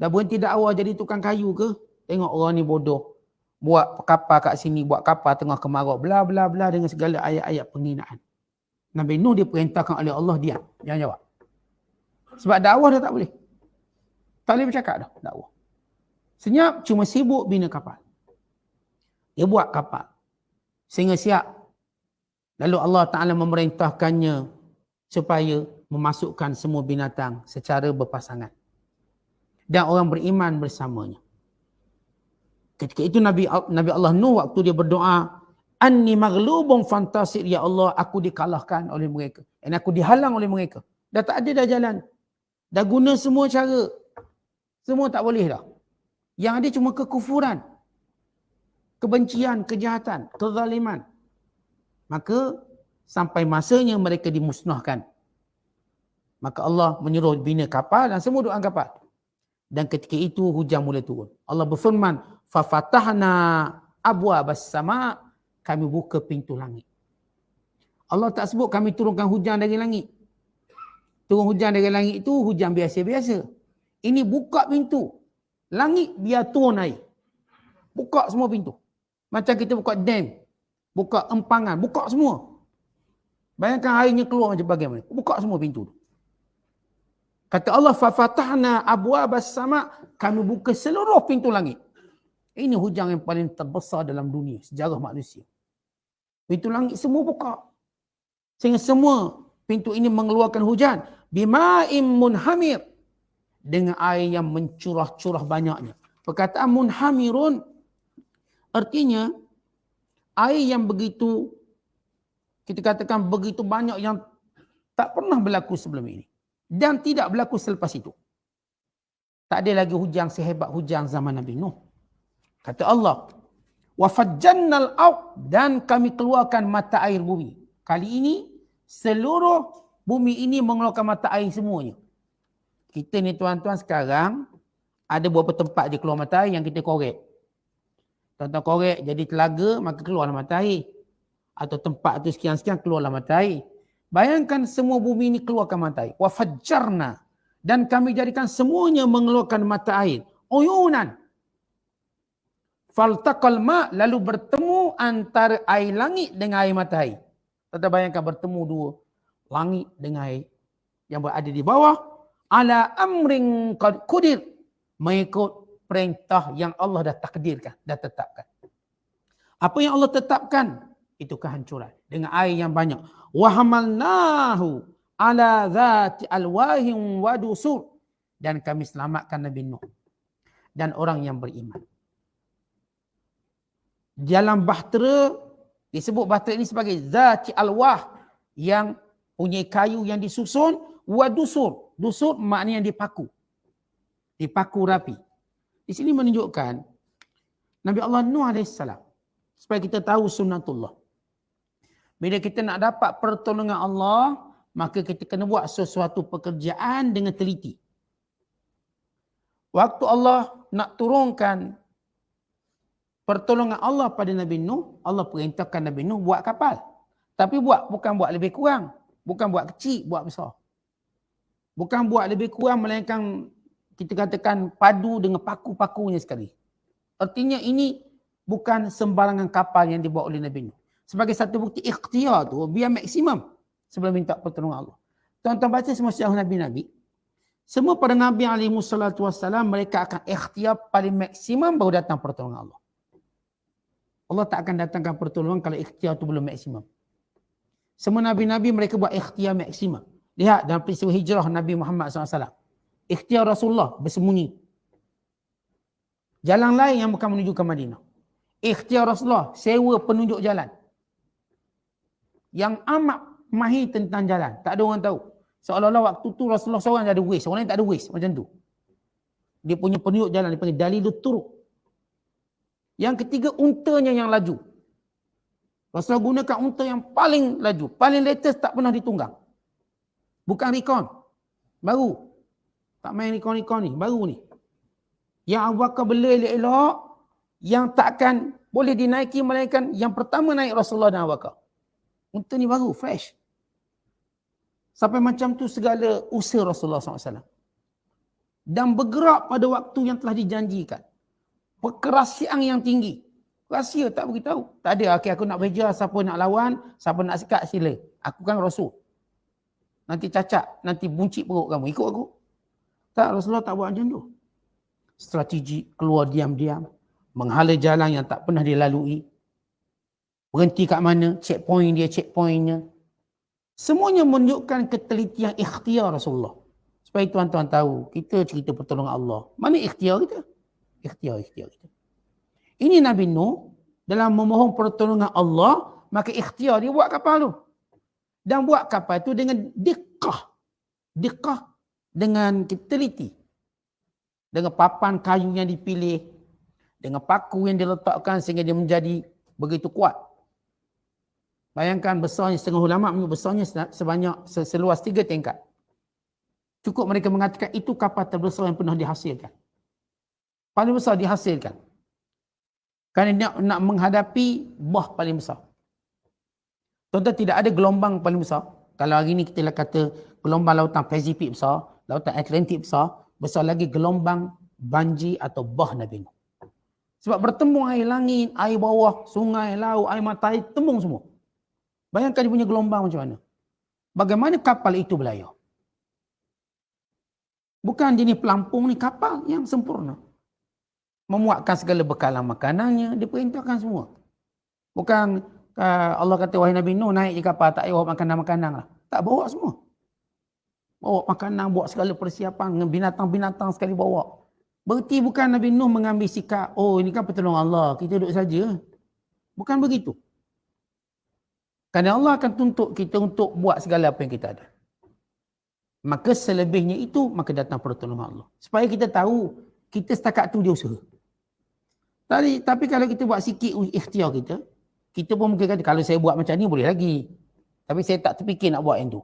Dah berhenti dakwah jadi tukang kayu ke? Tengok orang ni bodoh. Buat kapal kat sini, buat kapal tengah kemarau, bla bla bla dengan segala ayat-ayat penghinaan. Nabi Nuh diperintahkan oleh Allah diam. Jangan jawab. Sebab dakwah dah tak boleh. Tak boleh bercakap dah dakwah. Senyap cuma sibuk bina kapal. Dia buat kapal. Sehingga siap. Lalu Allah Ta'ala memerintahkannya supaya memasukkan semua binatang secara berpasangan. Dan orang beriman bersamanya. Ketika itu Nabi Allah Nuh waktu dia berdoa, Anni maghlubun fantasir, ya Allah, aku dikalahkan oleh mereka. Dan aku dihalang oleh mereka. Dah tak ada dah jalan. Dah guna semua cara. Semua tak boleh dah. Yang ada cuma kekufuran. Kebencian, kejahatan, kezaliman. Maka sampai masanya mereka dimusnahkan. Maka Allah menyuruh bina kapal dan semua duduk dalam kapal. Dan ketika itu hujan mula turun. Allah berfirman, fafatahna abwabas sama, kami buka pintu langit. Allah tak sebut kami turunkan hujan dari langit. Turun hujan dari langit itu hujan biasa-biasa. Ini buka pintu. Langit biar turun air. Buka semua pintu. Macam kita buka dam. Buka empangan. Buka semua. Bayangkan airnya keluar macam bagaimana. Buka semua pintu. Kata Allah, fafatahna abwabas sama, kami buka seluruh pintu langit. Ini hujan yang paling terbesar dalam dunia, sejarah manusia. Pintu langit semua buka. Sehingga semua pintu ini mengeluarkan hujan. Bima'im munhamir. Dengan air yang mencurah-curah banyaknya. Perkataan munhamirun artinya air yang begitu, kita katakan begitu banyak yang tak pernah berlaku sebelum ini. Dan tidak berlaku selepas itu. Tak ada lagi hujan sehebat hujan zaman Nabi Nuh. Kata Allah, wa fajjannal ard, dan kami keluarkan mata air bumi. Kali ini seluruh bumi ini mengeluarkan mata air semuanya. Kita ni tuan-tuan sekarang ada beberapa tempat dia keluar mata air yang kita korek. Tuan-tuan korek jadi telaga, maka keluarlah mata air. Atau tempat tu sekian-sekian keluarlah mata air. Bayangkan semua bumi ini keluarkan mata air. Wa fajjarna, dan kami jadikan semuanya mengeluarkan mata air. Uyunan. Faltaqal ma, lalu bertemu antara air langit dengan air mata air. Tata bayangkan bertemu dua langit dengan air yang berada di bawah. Ala amrin qad qudir, mengikut perintah yang Allah dah takdirkan, dah tetapkan. Apa yang Allah tetapkan itu kehancuran dengan air yang banyak. Wa hamalnahu ala dzati alwahin wa dusur, dan kami selamatkan Nabi Nuh dan orang yang beriman. Dalam bahtera disebut bahtera ini sebagai dzati alwah, yang punya kayu yang disusun, wa dusur. Dusur maknanya dipaku. Dipaku rapi. Di sini menunjukkan Nabi Allah Nuh AS, supaya kita tahu sunnatullah. Bila kita nak dapat pertolongan Allah, maka kita kena buat sesuatu pekerjaan dengan teliti. Waktu Allah nak turunkan pertolongan Allah pada Nabi Nuh, Allah perintahkan Nabi Nuh buat kapal. Tapi bukan buat lebih kurang. Bukan buat kecil, buat besar. Bukan buat lebih kurang, melainkan kita katakan padu dengan paku-pakunya sekali. Artinya ini bukan sembarangan kapal yang dibawa oleh Nabi Nuh. Sebagai satu bukti ikhtiar tu, biar maksimum sebelum minta pertolongan Allah. Tuan-tuan baca semua sejarah Nabi-Nabi. Semua para Nabi SAW, mereka akan ikhtiar paling maksimum baru datang pertolongan Allah. Allah tak akan datangkan pertolongan kalau ikhtiar tu belum maksimum. Semua Nabi-Nabi mereka buat ikhtiar maksimum. Lihat dalam peristiwa hijrah Nabi Muhammad SAW. Ikhtiar Rasulullah bersembunyi. Jalan lain yang bukan menuju ke Madinah. Ikhtiar Rasulullah sewa penunjuk jalan. Yang amat mahir tentang jalan. Tak ada orang tahu. Seolah-olah waktu tu Rasulullah seorang ada waste. Orang lain tak ada waste. Macam tu. Dia punya penunjuk jalan. Dia panggil Dalilut Turuq. Yang ketiga, untanya yang laju. Rasulullah gunakan unta yang paling laju. Paling latest, tak pernah ditunggang. Bukan recon. Baru. Tak main recon-recon ni. Baru ni. Yang Abu Bakar bela elok-elok. Yang takkan boleh dinaiki melainkan yang pertama naik Rasulullah dan Abu Bakar. Unta ni baru, fresh. Sampai macam tu segala usaha Rasulullah SAW. Dan bergerak pada waktu yang telah dijanjikan. Kerahsiaan yang tinggi. Rahsia tak beritahu. Tak ada, okay, aku nak beja, siapa nak lawan, siapa nak sekat sila. Aku kan Rasul. Nanti cacat, nanti buncit perut kamu. Ikut aku. Tak, Rasulullah tak buat macam tu. Strategi, keluar diam-diam. Menghala jalan yang tak pernah dilalui. Berhenti kat mana, checkpoint dia, checkpointnya. Semuanya menunjukkan ketelitian ikhtiar Rasulullah. Supaya tuan-tuan tahu, kita cerita pertolongan Allah. Mana ikhtiar kita? Ikhtiar kita. Ini Nabi Nuh, dalam memohon pertolongan Allah, maka ikhtiar dia buat kapal tu. Dan buat kapal tu dengan diqqah. Diqqah dengan teliti. Dengan papan kayu yang dipilih. Dengan paku yang diletakkan sehingga dia menjadi begitu kuat. Bayangkan besarnya, setengah ulama' menyebut besarnya sebanyak seluas 3 tingkat. Cukup mereka mengatakan itu kapal terbesar yang pernah dihasilkan. Paling besar dihasilkan. Kerana nak menghadapi bah paling besar. Tuan-tuan, tidak ada gelombang paling besar. Kalau hari ni kita kata gelombang lautan Pasifik besar, lautan Atlantik besar, besar lagi gelombang banjir atau bah Nabi Nuh. Sebab bertemu air langit, air bawah, sungai, laut, air mata, air tembung semua. Bayangkan dia punya gelombang macam mana. Bagaimana kapal itu berlayar? Bukan jenis pelampung ni, kapal yang sempurna. Memuatkan segala bekalan makanannya, diperintahkan semua. Bukan Allah kata, wahai Nabi Nuh, naik je kapal, tak payah bawa makanan-makanan lah. Tak, bawa semua. Bawa makanan, bawa segala persiapan, binatang-binatang sekali bawa. Berarti bukan Nabi Nuh mengambil sikap, oh ini kan pertolongan Allah, kita duduk saja. Bukan begitu. Kerana Allah akan tuntut kita untuk buat segala apa yang kita ada. Maka selebihnya itu, maka datang pertolongan Allah. Supaya kita tahu, kita setakat tu dia usaha. Tapi kalau kita buat sikit ikhtiar kita, kita pun mungkin kata, kalau saya buat macam ni boleh lagi. Tapi saya tak terfikir nak buat yang tu.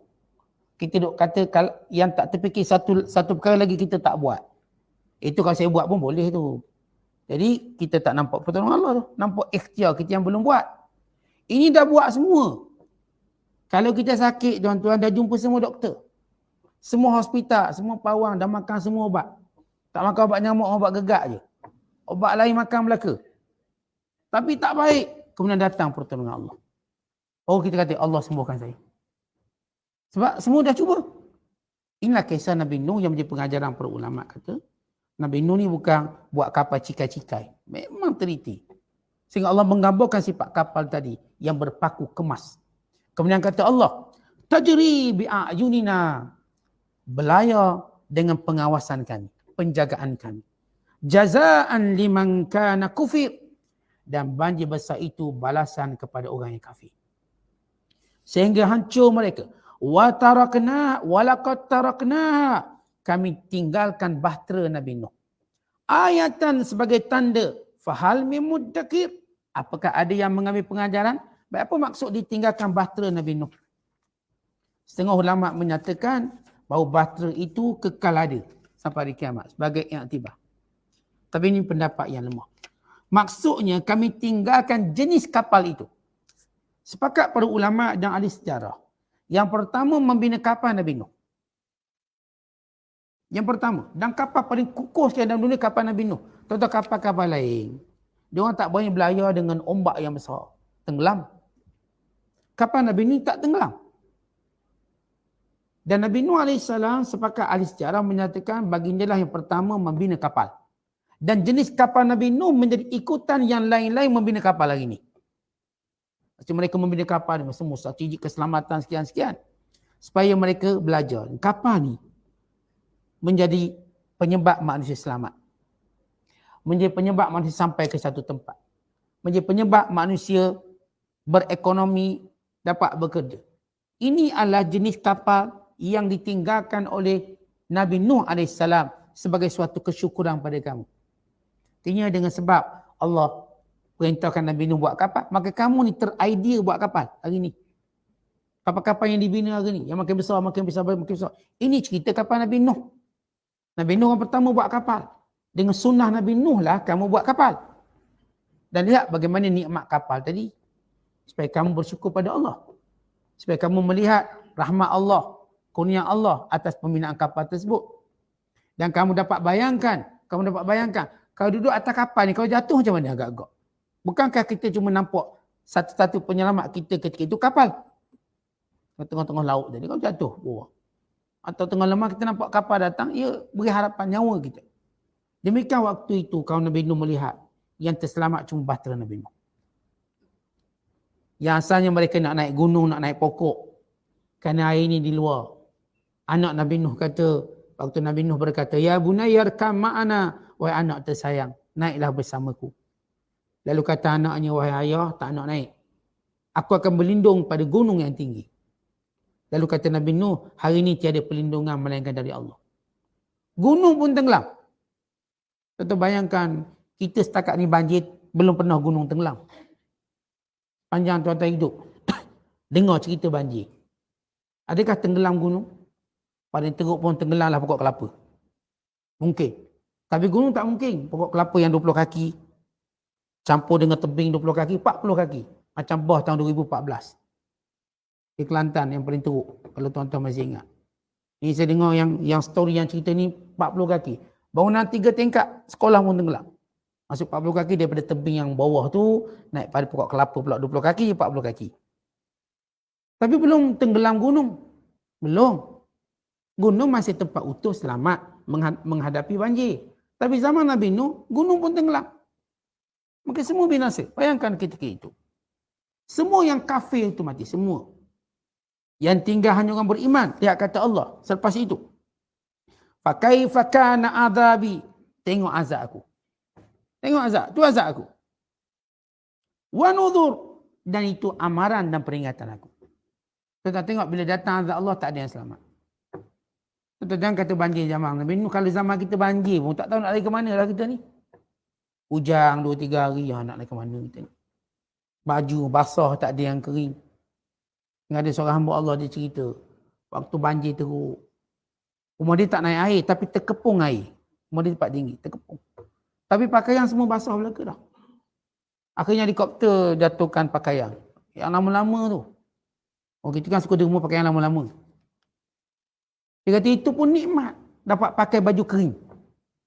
Kita duk kata, yang tak terfikir satu perkara lagi kita tak buat. Itu kalau saya buat pun boleh tu. Jadi kita tak nampak pertolongan Allah tu. Nampak ikhtiar kita yang belum buat. Ini dah buat semua. Kalau kita sakit, tuan-tuan dah jumpa semua doktor. Semua hospital, semua pawang dah makan semua ubat. Tak makan ubat nyamuk, ubat gegak je. Ubat lain makan belaka. Tapi tak baik. Kemudian datang pertolongan Allah. Oh, kita kata Allah sembuhkan saya. Sebab semua dah cuba. Inilah kisah Nabi Nuh yang menjadi pengajaran para ulama kata. Nabi Nuh ni bukan buat kapal cikai-cikai. Memang teliti. Sehingga Allah menggambarkan sifat kapal tadi yang berpaku kemas. Kemudian kata Allah, tajri bi'ayunina, berlayar dengan pengawasan kami, penjagaan kami. Jazaan liman kana kufir, dan banjir besar itu balasan kepada orang yang kafir. Sehingga hancur mereka. Wa tarakna walaqad tarakna, kami tinggalkan bahtera Nabi Nuh. Ayatan sebagai tanda, fahal min muddakir, apakah ada yang mengambil pengajaran? Baik, apa maksud ditinggalkan bahtera Nabi Nuh? Setengah ulama menyatakan bahawa bahtera itu kekal ada sampai hari kiamat sebagai i'tibar. Tapi ini pendapat yang lemah. Maksudnya kami tinggalkan jenis kapal itu. Sepakat para ulama dan ahli sejarah. Yang pertama membina kapal Nabi Nuh. Yang pertama. Dan kapal paling kukuh sekali dalam dunia kapal Nabi Nuh. Tentu kapal-kapal lain. Dia orang tak boleh berlayar dengan ombak yang besar. Tenggelam. Kapal Nabi Nuh tak tenggelam. Dan Nabi Nuh AS sepakat ahli sejarah menyatakan bagindalah yang pertama membina kapal. Dan jenis kapal Nabi Nuh menjadi ikutan yang lain-lain membina kapal hari ini. Macam mereka membina kapal dengan semua strategi keselamatan sekian-sekian. Supaya mereka belajar. Kapal ni, menjadi penyebab manusia selamat. Menjadi penyebab manusia sampai ke satu tempat. Menjadi penyebab manusia berekonomi, dapat bekerja. Ini adalah jenis kapal yang ditinggalkan oleh Nabi Nuh AS sebagai suatu kesyukuran pada kamu. Artinya dengan sebab Allah perintahkan Nabi Nuh buat kapal, maka kamu ni teridea buat kapal hari ni. Kapal-kapal yang dibina hari ni, yang makin besar, makin besar, makin besar. Ini cerita kapal Nabi Nuh. Nabi Nuh yang pertama buat kapal. Dengan sunnah Nabi Nuh lah kamu buat kapal. Dan lihat bagaimana nikmat kapal tadi. Supaya kamu bersyukur pada Allah. Supaya kamu melihat rahmat Allah, kurnia Allah atas pembinaan kapal tersebut. Dan kamu dapat bayangkan, kalau duduk atas kapal ni, kalau jatuh macam mana agak-agak? Bukankah kita cuma nampak satu-satu penyelamat kita ketika itu kapal? Tengah-tengah laut tadi, kalau jatuh bawah. Atau tengah lemah kita nampak kapal datang, ia beri harapan nyawa kita. Demikian waktu itu kaum Nabi Nuh melihat yang terselamat cuma bahtera Nabi Nuh. Yang asalnya mereka nak naik gunung, nak naik pokok. Kerana air ini di luar. Anak Nabi Nuh kata, waktu Nabi Nuh berkata, Ya bunayya arkam ma'ana, wahai anak tersayang, naiklah bersamaku. Lalu kata anaknya, wahai ayah, tak nak naik. Aku akan berlindung pada gunung yang tinggi. Lalu kata Nabi Nuh, hari ini tiada perlindungan melainkan dari Allah. Gunung pun tenggelam. Tentu bayangkan, kita setakat ni banjir, belum pernah gunung tenggelam. Panjang tuan-tuan hidup. Dengar cerita banjir. Adakah tenggelam gunung? Paling teruk pun tenggelamlah pokok kelapa. Mungkin. Tapi gunung tak mungkin. Pokok kelapa yang 20 kaki, campur dengan tebing 20 kaki, 40 kaki. Macam bah tahun 2014. Di Kelantan yang paling teruk. Kalau tuan-tuan masih ingat. Ini saya dengar yang story yang cerita ni 40 kaki. Bangunan 3 tingkat, sekolah pun tenggelam. Masuk 40 kaki daripada tebing yang bawah tu, naik pada pokok kelapa pula 20 kaki, 40 kaki. Tapi belum tenggelam gunung. Belum. Gunung masih tempat utuh selamat menghadapi banjir. Tapi zaman Nabi Nuh, gunung pun tenggelam. Maka semua binasa. Bayangkan ketika itu. Semua yang kafir itu mati. Semua. Yang tinggal hanya orang beriman. Lihat kata Allah. Selepas itu. Fakaifa kana adhabi. Tengok azab aku. Tengok azab. Itu azab aku. Wa nudhur. Dan itu amaran dan peringatan aku. Kita tengok bila datang azab Allah, tak ada yang selamat. Kita jangan kata banjir zaman Nabi Nuh. Kalau zaman kita banjir pun tak tahu nak lari ke mana lah kita ni. Hujang 2-3 hari nak lari ke mana kita ni. Baju basah tak ada yang kering. Ada seorang hamba Allah dia cerita. Waktu banjir teruk. Rumah dia tak naik air tapi terkepung air. Rumah dia tempat tinggi, terkepung. Tapi pakaian semua basah belaka dah. Akhirnya helikopter jatuhkan pakaian. Yang lama-lama tu. Oh kita kan suka derma pakaian lama-lama. Dia kata itu pun nikmat. Dapat pakai baju kering.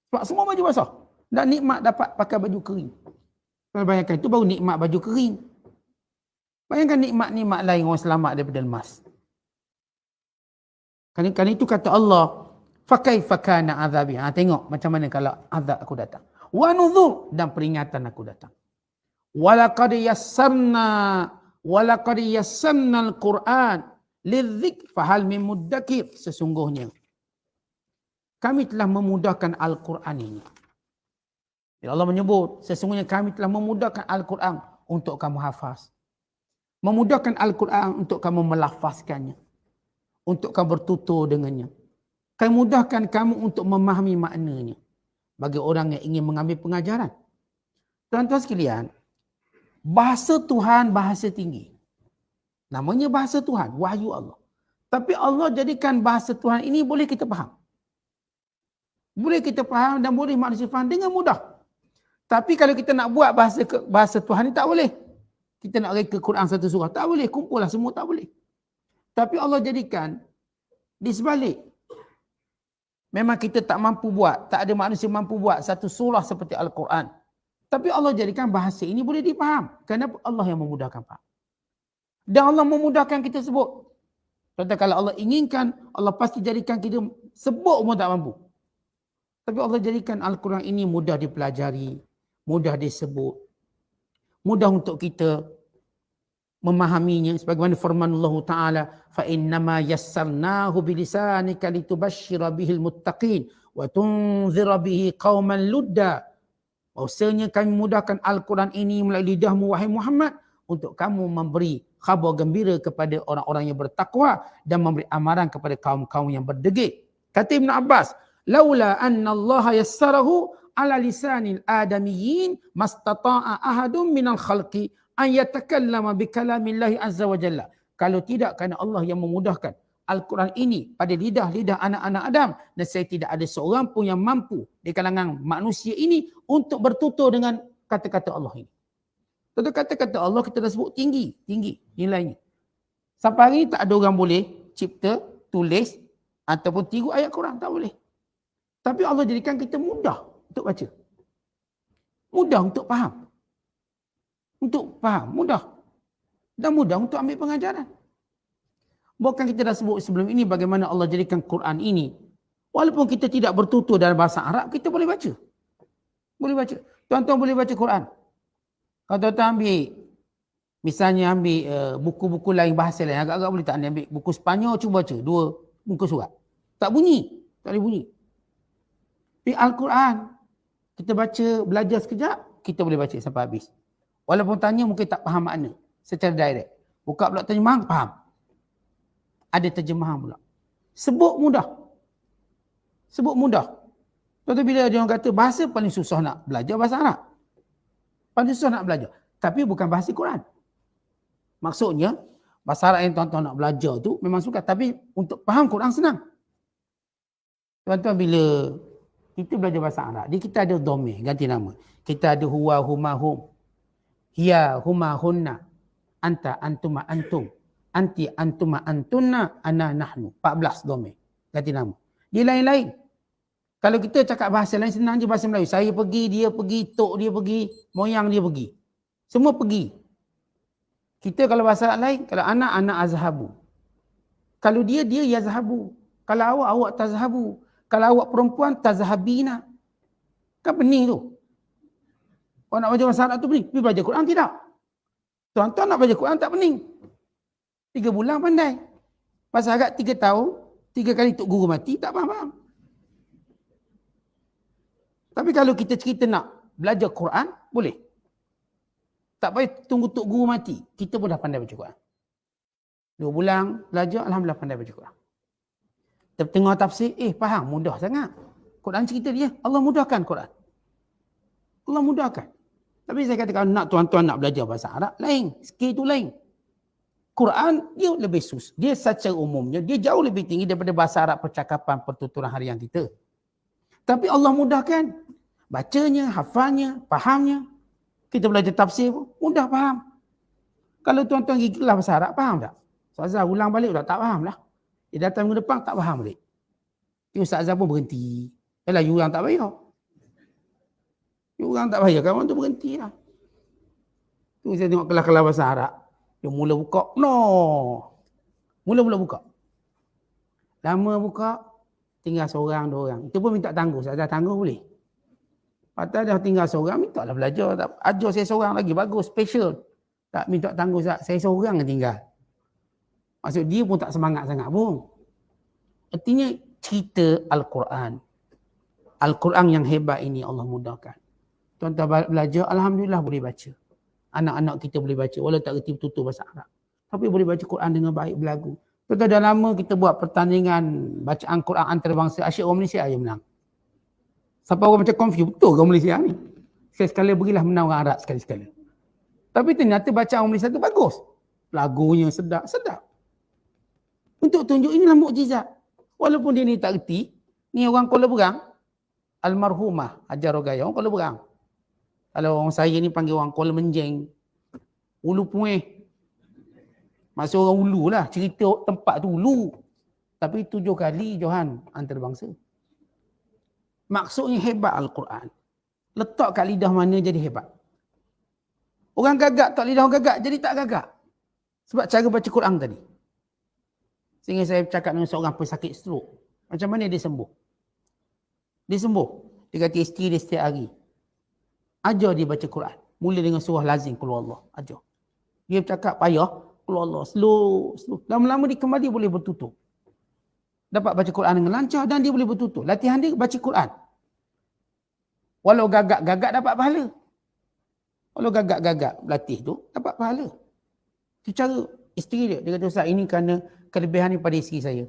Sebab semua baju basah. Dan nikmat dapat pakai baju kering. Kalau bayangkan itu baru nikmat baju kering. Bayangkan nikmat-nikmat lain orang selamat daripada lemas. Kerana itu kata Allah, fakaifa kana azabi. Tengok macam mana kalau azab aku datang. Wa nuzur, dan peringatan aku datang. Walaqad yassarna al-Quran lidzikr fahal min muddakir. Sesungguhnya kami telah memudahkan Al-Quran ini. Bila Allah menyebut, sesungguhnya kami telah memudahkan Al-Quran untuk kamu hafaz. Memudahkan Al-Quran untuk kamu melafazkannya. Untuk kamu bertutur dengannya. Kami mudahkan kamu untuk memahami maknanya. Bagi orang yang ingin mengambil pengajaran. Tuan-tuan sekalian, bahasa Tuhan bahasa tinggi. Namanya bahasa Tuhan, wahyu Allah. Tapi Allah jadikan bahasa Tuhan ini boleh kita faham. Boleh kita faham dan boleh manusia faham dengan mudah. Tapi kalau kita nak buat bahasa Tuhan ini tak boleh. Kita nak reka Quran satu surah, tak boleh. Kumpullah semua, tak boleh. Tapi Allah jadikan di sebalik. Memang kita tak mampu buat, tak ada manusia mampu buat satu surah seperti Al-Quran. Tapi Allah jadikan bahasa ini boleh dipaham. Kerana Allah yang memudahkan faham. Dan Allah memudahkan kita sebut. Contoh kalau Allah inginkan, Allah pasti jadikan kita sebut pun tak mampu. Tapi Allah jadikan Al-Quran ini mudah dipelajari, mudah disebut, mudah untuk kita memahaminya sebagaimana firman Allah Taala, fa innama yassarnahu bilisanika litubashshira bihil muttaqin wa tunzira bihi qauman ludda. Bahawasanya kami mudahkan Al-Quran ini melalui lidahmu wahai Muhammad untuk kamu memberi khabar gembira kepada orang-orang yang bertakwa dan memberi amaran kepada kaum-kaum yang berdegik. Kata Ibn Abbas, laula anna Allah yassarahu ala lisanil adamiyyin mastata'a ahadun minal khalqi an yatakallama bi kalamillahi azza wa jalla. Kalau tidak kerana Allah yang memudahkan Al-Quran ini pada lidah-lidah anak-anak Adam, dan saya tidak ada seorang pun yang mampu di kalangan manusia ini untuk bertutur dengan kata-kata Allah ini. Tentu kata-kata Allah kita dah sebut tinggi nilainya. Sampai hari ini tak ada orang boleh cipta, tulis ataupun tiru ayat Quran, tak boleh. Tapi Allah jadikan kita mudah untuk baca. Mudah untuk faham. Mudah. Dan mudah untuk ambil pengajaran. Bukan kita dah sebut sebelum ini bagaimana Allah jadikan Quran ini, walaupun kita tidak bertutur dalam bahasa Arab, kita boleh baca. Boleh baca. Tuan-tuan boleh baca Quran. Kalau tuan-tuan misalnya ambil buku-buku lain bahasa lain, agak-agak boleh tak ambil buku Sepanyol, cuba baca 2 muka surat. Tak bunyi. Tak boleh bunyi. Tapi Al-Quran, kita baca, belajar sekejap, kita boleh baca sampai habis. Walaupun tanya mungkin tak faham makna secara direct. Buka pula terjemahan, faham. Ada terjemahan pula. Sebut mudah. Tuan-tuan bila dia orang kata bahasa paling susah nak belajar bahasa Arab. Paling susah nak belajar. Tapi bukan bahasa Quran. Maksudnya, bahasa Arab yang tuan-tuan nak belajar tu memang sukar. Tapi untuk faham Quran senang. Tuan-tuan bila kita belajar bahasa Arab, dia kita ada domain, ganti nama. Kita ada huwa, huma, hum. Hiya, huma, hunna. Anta, antuma, antum. Anti, antuma, antunna, ana, nahnu. 14 domain. Ganti nama. Dia lain-lain. Kalau kita cakap bahasa lain senang je bahasa Melayu. Saya pergi, dia pergi, tok dia pergi, moyang dia pergi. Semua pergi. Kita kalau bahasa lain, kalau anak azhabu. Kalau dia yazhabu. Kalau awak tazhabu. Kalau awak perempuan, tazhabina. Kan pening tu. Kalau nak belajar bahasa Arab tu pening. Tapi belajar Quran tidak. Tuan-tuan nak belajar Quran tak pening. 3 bulan pandai. Bahasa Arab 3 tahun, 3 kali tok guru mati, tak faham. Tapi kalau kita cerita nak belajar Quran, boleh. Tak payah tunggu tok guru mati. Kita pun dah pandai baca Quran. 2 bulan belajar, alhamdulillah pandai baca Quran. Tengok tafsir, faham, mudah sangat. Quran cerita dia, Allah mudahkan Quran. Allah mudahkan. Tapi saya kata kalau nak tuan-tuan nak belajar bahasa Arab, lain. Skill tu lain. Quran, dia lebih dia secara umumnya, dia jauh lebih tinggi daripada bahasa Arab percakapan, pertuturan harian kita. Tapi Allah mudahkan. Bacanya, hafalnya, fahamnya. Kita belajar tafsir pun, mudah faham. Kalau tuan-tuan pergi kelas bahasa Arab, faham tak? Ustaz Azhar ulang balik dah tak faham lah. Dia datang minggu depan, tak faham balik. Ustaz Azhar pun berhenti. Yalah, you orang tak payah. You orang tak payah, kawan tu berhenti lah. Tu saya tengok kelas-kelas bahasa Arab. Dia mula buka. Mula buka. Lama buka, tinggal seorang, 2 orang. Itu pun minta tangguh. Saya tangguh boleh. Patut dah tinggal seorang, minta lah belajar. Ajar saya seorang lagi, bagus, special. Tak minta tangguh, saya seorang yang tinggal. Maksud dia pun tak semangat sangat pun. Artinya cerita Al-Quran. Al-Quran yang hebat ini Allah mudahkan. Tuan-tuan belajar, alhamdulillah boleh baca. Anak-anak kita boleh baca, walau tak reti betul-betul bahasa Arab. Tapi boleh baca Quran dengan baik, berlagu. Tuan-tuan dah lama kita buat pertandingan bacaan Quran antarabangsa, asyik orang Malaysia aja menang. Sampai orang macam confused, betul orang Malaysia ni? Sekali-sekala berilah menang orang Arab sekali-sekala. Tapi ternyata bacaan orang Malaysia tu bagus. Lagunya sedap. Untuk tunjuk inilah mukjizat. Walaupun dia ni tak reti, ni orang Kuala Berang, almarhumah Hajar Rogaya, orang Kuala Berang. Kalau orang saya ni panggil orang Kuala Menjeng, Ulu Pueh. Maksud orang Ulu lah, cerita tempat tu Ulu. Tapi 7 kali Johan antarabangsa. Maksudnya hebat Al-Quran. Letak kat lidah mana jadi hebat. Orang gagak tak lidah orang gagak, jadi tak gagak. Sebab cara baca Quran tadi. Sehingga saya cakap dengan seorang pesakit stroke. Macam mana dia sembuh? Dia sembuh. Dia kata isteri dia setiap hari. Ajar dia baca Quran. Mula dengan surah lazim, Qul Huwallah. Ajar. Dia bercakap payah, Allah slow. Lama-lama dia kembali boleh bertutur. Dapat baca Quran dengan lancar dan dia boleh bertutur. Latihan dia baca Quran. Walau gagak-gagak dapat pahala. Walau gagak-gagak latih tu dapat pahala. Itu cara isteri dia. Dia kata, Ustaz, ini kerana kelebihan ni pada isteri saya.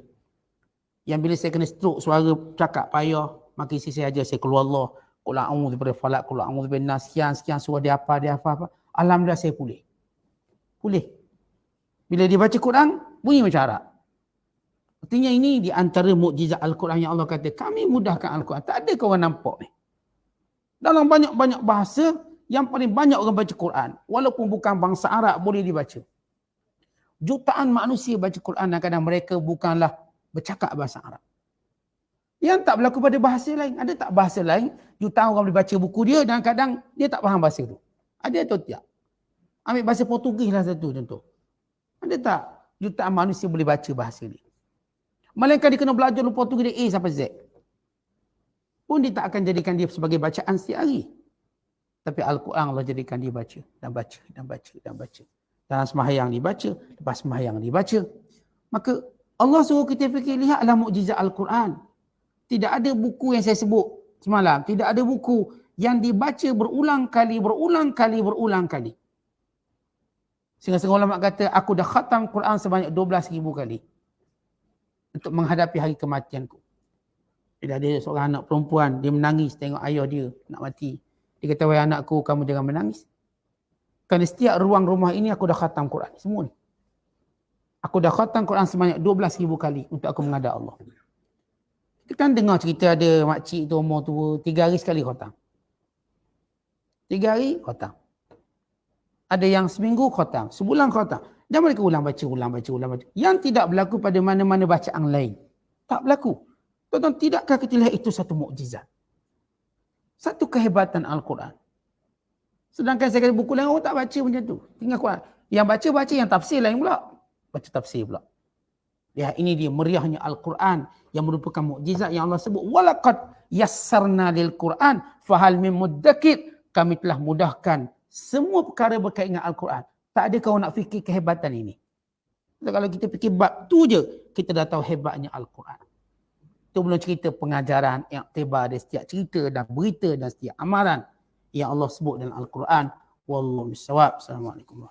Yang bila saya kena stroke, suara cakap payah, maka isteri saya ajar saya keluar Allah. Qul a'udzu daripada falak, qul a'udzu bin nas, sekian suruh dia apa. Alhamdulillah saya pulih. Bila dia baca Quran, bunyi macam Arab. Artinya ini di antara mukjizat Al-Quran yang Allah kata, kami mudahkan Al-Quran. Tak ada kawan nampak ni. Dalam banyak-banyak bahasa, yang paling banyak orang baca Quran, walaupun bukan bangsa Arab, boleh dibaca. Jutaan manusia baca Quran dan kadang mereka bukanlah bercakap bahasa Arab. Yang tak berlaku pada bahasa lain. Ada tak bahasa lain, jutaan orang boleh baca buku dia dan kadang dia tak faham bahasa tu. Ada atau tidak? Ambil bahasa Portugis lah satu contoh. Ada tak jutaan manusia boleh baca bahasa dia? Melainkan dia kena belajar dulu Portugis dari A sampai Z. Pun dia tak akan jadikan dia sebagai bacaan setiap hari. Tapi Al-Quran Allah jadikan dia baca dan baca dan baca dan baca. Dalam sembahyang dibaca, lepas sembahyang dibaca. Maka Allah suruh kita fikir, lihatlah mukjizat Al-Quran. Tidak ada buku yang saya sebut semalam. Tidak ada buku yang dibaca berulang kali. Sehingga ulama kata, aku dah khatam Quran sebanyak 12,000 kali. Untuk menghadapi hari kematianku. Bila ada seorang anak perempuan, dia menangis tengok ayah dia nak mati. Dia kata, wahai anakku, kamu jangan menangis. Kerana setiap ruang rumah ini aku dah khatam Quran. Semua ni. Aku dah khatam Quran sebanyak 12,000 kali untuk aku menghadap Allah. Kita kan dengar cerita ada makcik tu umur tua, 3 hari sekali khatam. 3 hari khatam. Ada yang seminggu khatam, sebulan khatam. Dan mereka ulang baca. Yang tidak berlaku pada mana-mana bacaan lain. Tak berlaku. Tuan-tuan, tidakkah kita lihat itu satu mukjizat? Satu kehebatan Al-Quran. Sedangkan saya kata buku lain orang tak baca macam tu. Tinggal Quran. Yang baca yang tafsir lain pula. Baca tafsir pula. Lihat, ini dia meriahnya Al-Quran yang merupakan mukjizat yang Allah sebut. Walaqad yassarna lil Quran fahal min muddakir. Kami telah mudahkan semua perkara berkaitan dengan Al-Quran. Tak ada kau nak fikir kehebatan ini. Kalau kita fikir bab tu je, kita dah tahu hebatnya Al-Quran. Itu belum cerita pengajaran, iktibar dari setiap cerita dan berita dan setiap amaran yang Allah sebut dalam Al-Quran. Wallahu bissawab. Assalamualaikum.